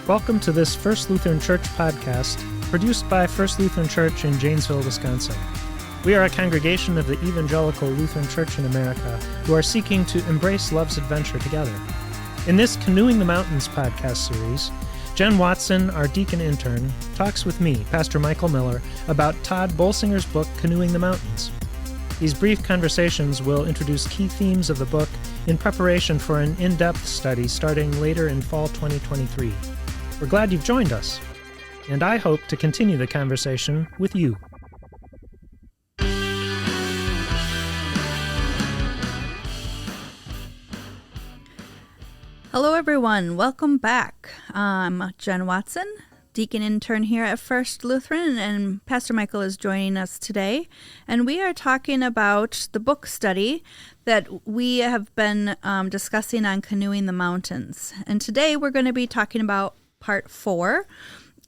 Welcome to this First Lutheran Church podcast, produced by First Lutheran Church in Janesville, Wisconsin. We are a congregation of the Evangelical Lutheran Church in America who are seeking to embrace love's adventure together. In this Canoeing the Mountains podcast series, Jen Watson, our deacon intern, talks with me, Pastor Michael Miller, about Todd Bolsinger's book, Canoeing the Mountains. These brief conversations will introduce key themes of the book in preparation for an in-depth study starting later in fall 2023. We're glad you've joined us, and I hope to continue the conversation with you. Hello, everyone. Welcome back. I'm Jen Watson, deacon intern here at First Lutheran, and Pastor Michael is joining us today. And we are talking about the book study that we have been discussing on Canoeing the Mountains. And today we're going to be talking about part 4.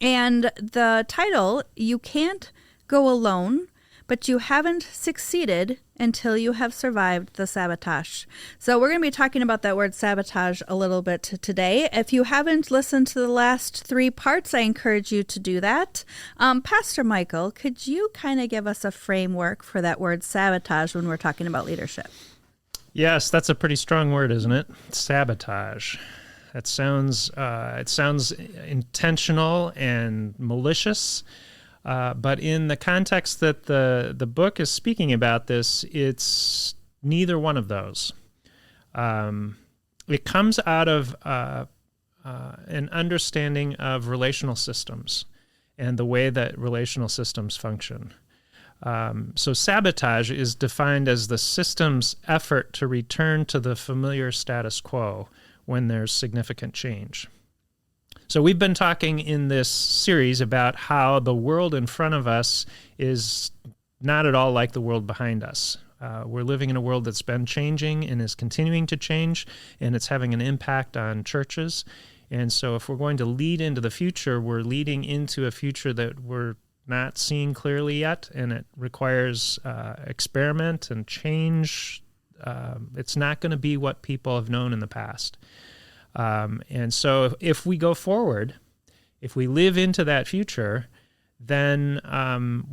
And the title, You Can't Go Alone, but You Haven't Succeeded Until You Have Survived the Sabotage. So we're going to be talking about that word sabotage a little bit today. If you haven't listened to the last 3 parts, I encourage you to do that. Pastor Michael, could you kind of give us a framework for that word sabotage when we're talking about leadership? Yes, that's a pretty strong word, isn't it? Sabotage. It sounds intentional and malicious. But in the context that the book is speaking about this, it's neither one of those. It comes out of an understanding of relational systems and the way that relational systems function. So sabotage is defined as the system's effort to return to the familiar status quo when there's significant change. So we've been talking in this series about how the world in front of us is not at all like the world behind us. We're living in a world that's been changing and is continuing to change, and it's having an impact on churches. And so if we're going to lead into the future, we're leading into a future that we're not seeing clearly yet, and it requires experiment and change. It's not going to be what people have known in the past. And so if we go forward, if we live into that future, then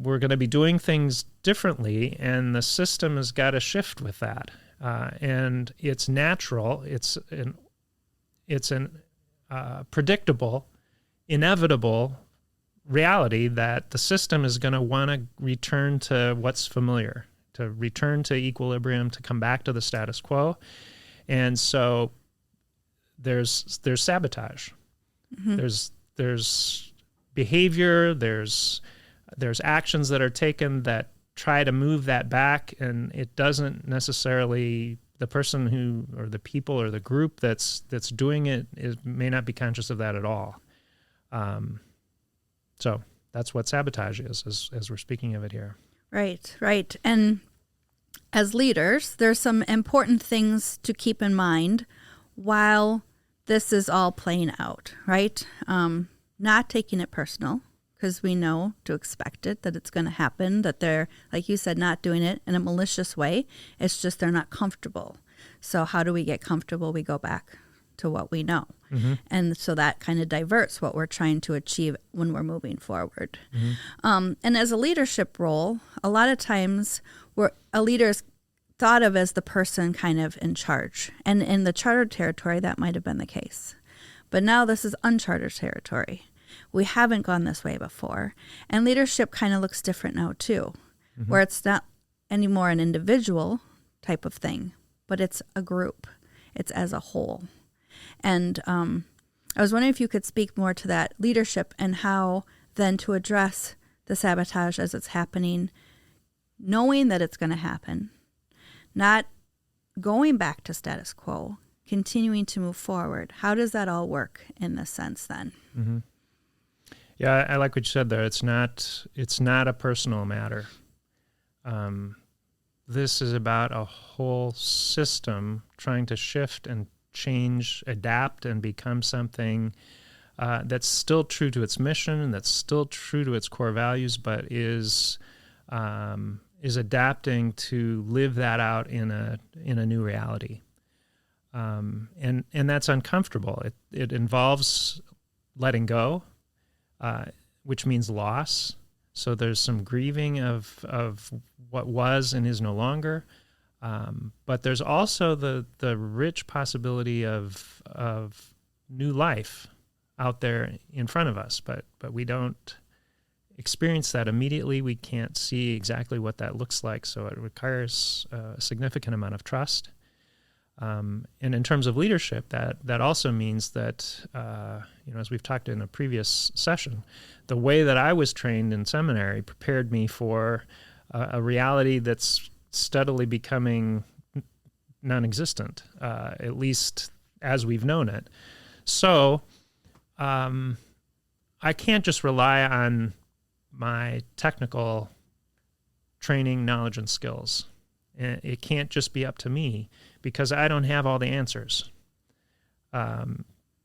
we're going to be doing things differently, and the system has got to shift with that. And it's natural, it's an predictable, inevitable reality that the system is going to want to return to what's familiar, to return to equilibrium, to come back to the status quo. And so there's sabotage. Mm-hmm. There's behavior, there's actions that are taken that try to move that back, and it doesn't necessarily, the person who, or the people or the group that's doing it may not be conscious of that at all. So that's what sabotage is, as we're speaking of it here. Right. And as leaders, there's some important things to keep in mind while this is all playing out, right? Not taking it personal, because we know to expect it, that it's going to happen, that they're, like you said, not doing it in a malicious way. It's just they're not comfortable. So how do we get comfortable? We go back to what we know. Mm-hmm. And so that kind of diverts what we're trying to achieve when we're moving forward. Mm-hmm. And as a leadership role, a lot of times a leader is thought of as the person kind of in charge. And in the chartered territory, that might have been the case. But now this is unchartered territory. We haven't gone this way before. And leadership kind of looks different now too, mm-hmm. where it's not anymore an individual type of thing, but it's a group. It's as a whole. And I was wondering if you could speak more to that leadership and how then to address the sabotage as it's happening, knowing that it's going to happen, not going back to status quo, continuing to move forward. How does that all work in this sense then? Mm-hmm. Yeah, I like what you said there. It's not a personal matter. This is about a whole system trying to shift and change, adapt, and become something that's still true to its mission and that's still true to its core values, but is adapting to live that out in a new reality. And that's uncomfortable. It involves letting go, which means loss. So there's some grieving of what was and is no longer. But there's also the rich possibility of new life out there in front of us, but we don't experience that immediately. We can't see exactly what that looks like, so it requires a significant amount of trust. And in terms of leadership, that also means that, as we've talked in a previous session, the way that I was trained in seminary prepared me for a reality that's steadily becoming non-existent, at least as we've known it. So I can't just rely on my technical training, knowledge, and skills. It can't just be up to me because I don't have all the answers.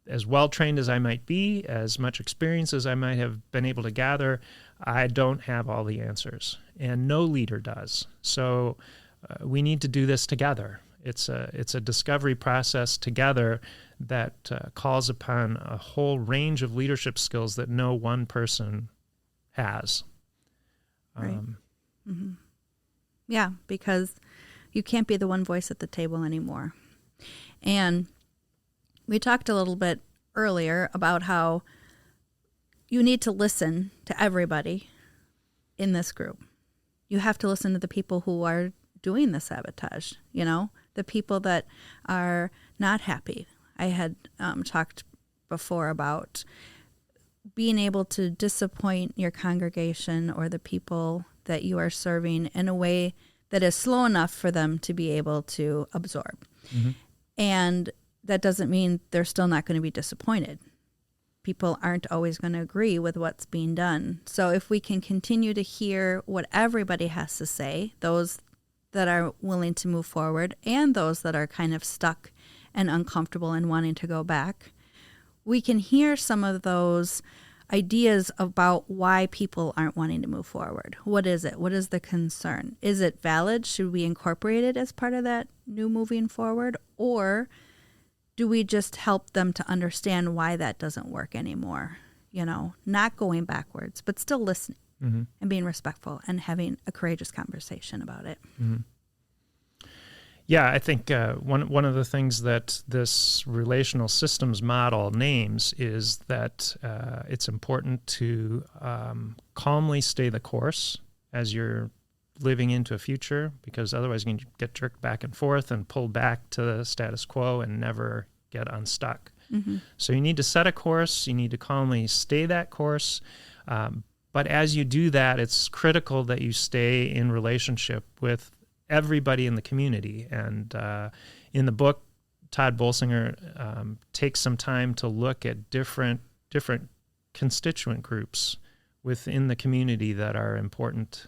As well-trained as I might be, as much experience as I might have been able to gather, I don't have all the answers, and no leader does. So we need to do this together. It's a discovery process together that calls upon a whole range of leadership skills that no one person has. Right. Mm-hmm. Yeah, because you can't be the one voice at the table anymore. And we talked a little bit earlier about how you need to listen to everybody in this group. You have to listen to the people who are doing the sabotage, the people that are not happy. I had talked before about being able to disappoint your congregation or the people that you are serving in a way that is slow enough for them to be able to absorb. Mm-hmm. And that doesn't mean they're still not going to be disappointed. People aren't always going to agree with what's being done. So if we can continue to hear what everybody has to say, those that are willing to move forward and those that are kind of stuck and uncomfortable and wanting to go back, we can hear some of those ideas about why people aren't wanting to move forward. What is it? What is the concern? Is it valid? Should we incorporate it as part of that new moving forward? Or do we just help them to understand why that doesn't work anymore? Not going backwards, but still listening mm-hmm. and being respectful and having a courageous conversation about it. Mm-hmm. Yeah, I think one of the things that this relational systems model names is that it's important to calmly stay the course as you're living into a future, because otherwise you can get jerked back and forth and pulled back to the status quo and never get unstuck. Mm-hmm. So you need to set a course, you need to calmly stay that course, but as you do that, it's critical that you stay in relationship with everybody in the community. And in the book, Todd Bolsinger takes some time to look at different constituent groups within the community that are important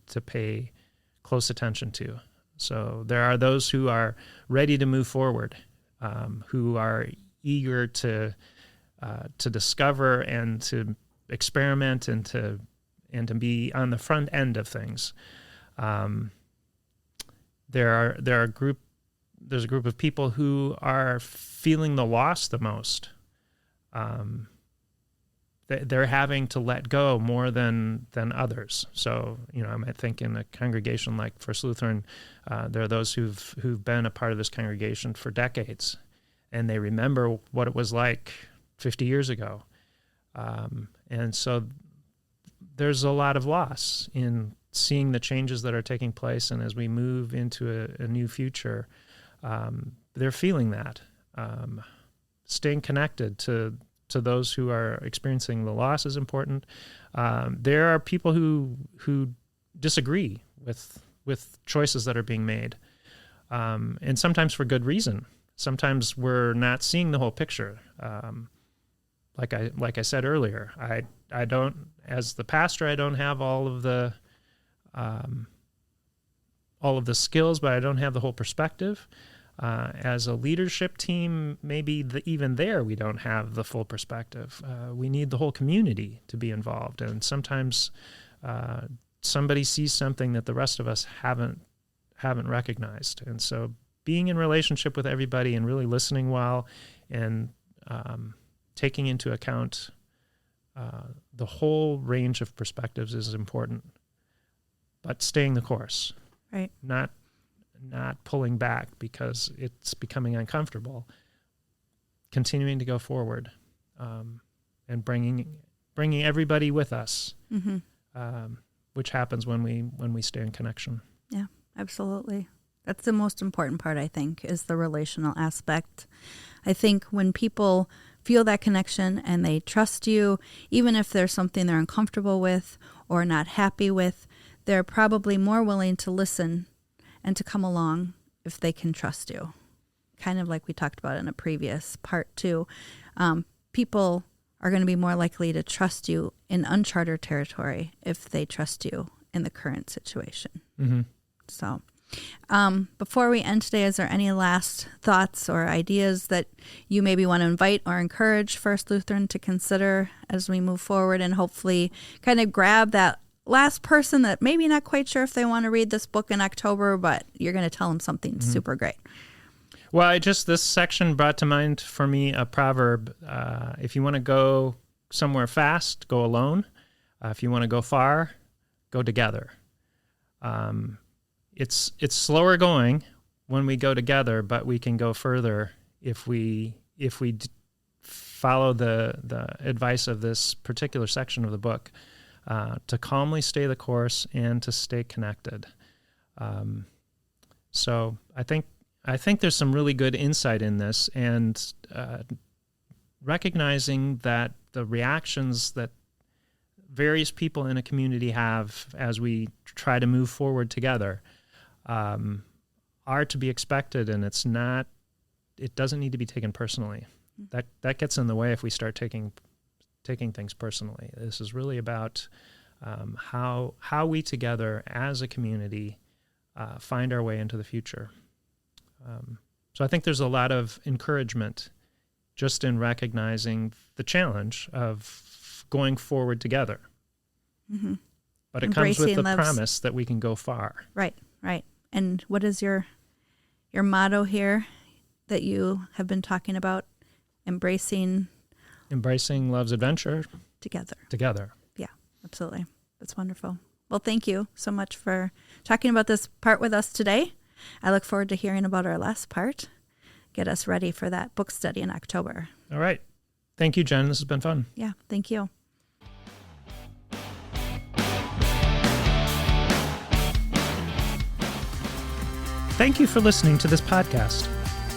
to pay close attention to. So there are those who are ready to move forward, who are eager to discover and to experiment and to be on the front end of things. There's a group of people who are feeling the loss the most. They're having to let go more than others. So, I might think in a congregation like First Lutheran, there are those who've been a part of this congregation for decades, and they remember what it was like 50 years ago. And so there's a lot of loss in seeing the changes that are taking place, and as we move into a new future, they're feeling that. Staying connected to those who are experiencing the loss is important. There are people who disagree with choices that are being made, and sometimes for good reason. Sometimes we're not seeing the whole picture. Like I said earlier, I don't, as the pastor, I don't have all of the skills, but I don't have the whole perspective. As a leadership team, maybe even there we don't have the full perspective. We need the whole community to be involved, and sometimes somebody sees something that the rest of us haven't recognized. And so being in relationship with everybody and really listening well and taking into account the whole range of perspectives is important, but staying the course, right? Not pulling back because it's becoming uncomfortable. Continuing to go forward, and bringing everybody with us, which happens when we stay in connection. Yeah, absolutely. That's the most important part, I think, is the relational aspect. I think when people feel that connection and they trust you, even if there's something they're uncomfortable with or not happy with, they're probably more willing to listen and to come along if they can trust you. Kind of like we talked about in a previous part too. People are going to be more likely to trust you in uncharted territory if they trust you in the current situation. Mm-hmm. So before we end today, is there any last thoughts or ideas that you maybe want to invite or encourage First Lutheran to consider as we move forward and hopefully kind of grab that last person that maybe not quite sure if they want to read this book in October, but you're going to tell them something super great? Well, this section brought to mind for me a proverb. If you want to go somewhere fast, go alone. If you want to go far, go together. It's slower going when we go together, but we can go further if we follow the advice of this particular section of the book, to calmly stay the course and to stay connected. So I think there's some really good insight in this, and recognizing that the reactions that various people in a community have as we try to move forward together are to be expected, and it doesn't need to be taken personally. That gets in the way if we start taking things personally. This is really about how we together as a community find our way into the future. So I think there's a lot of encouragement just in recognizing the challenge of going forward together. Mm-hmm. But it comes with the promise that we can go far. Right. And what is your motto here that you have been talking about? Embracing love's adventure. Together. Yeah, absolutely. That's wonderful. Well, thank you so much for talking about this part with us today. I look forward to hearing about our last part. Get us ready for that book study in October. All right. Thank you, Jen. This has been fun. Yeah, thank you. Thank you for listening to this podcast.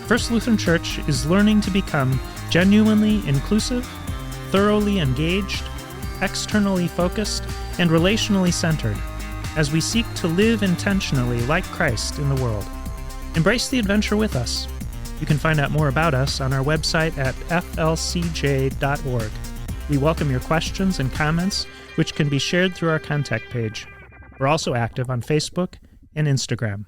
First Lutheran Church is learning to become genuinely inclusive, thoroughly engaged, externally focused, and relationally centered as we seek to live intentionally like Christ in the world. Embrace the adventure with us. You can find out more about us on our website at flcj.org. We welcome your questions and comments, which can be shared through our contact page. We're also active on Facebook and Instagram.